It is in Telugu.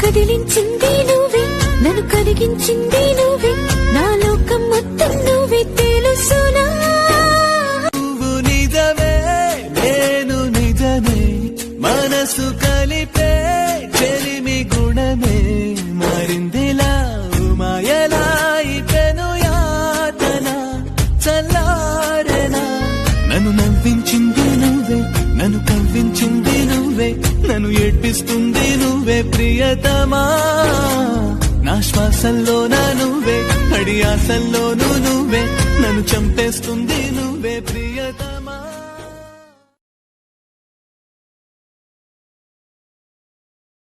కదిలించింది నువ్వే, నన్ను కలిగించింది నువ్వే, నా లోకం మొత్తం నువ్వే తెలుసునా. నువ్వు నిజమే నేను నిజమే, మనసు కలిపే చెలిమి గుణమే, మారిందిలా మాయలా ఇపెను యాతన చల్లారెనా. నన్ను నవ్వించింది నువ్వే, నన్ను కవ్వించింది నువ్వే, నన్ను ఏడ్పిస్తుంది నువ్వే ప్రియతమా. నా శ్వాసల్లోనా నువ్వే, అడి ఆశల్లోనూ నువ్వే, నన్ను చంపేస్తుంది నువ్వే ప్రియతమా.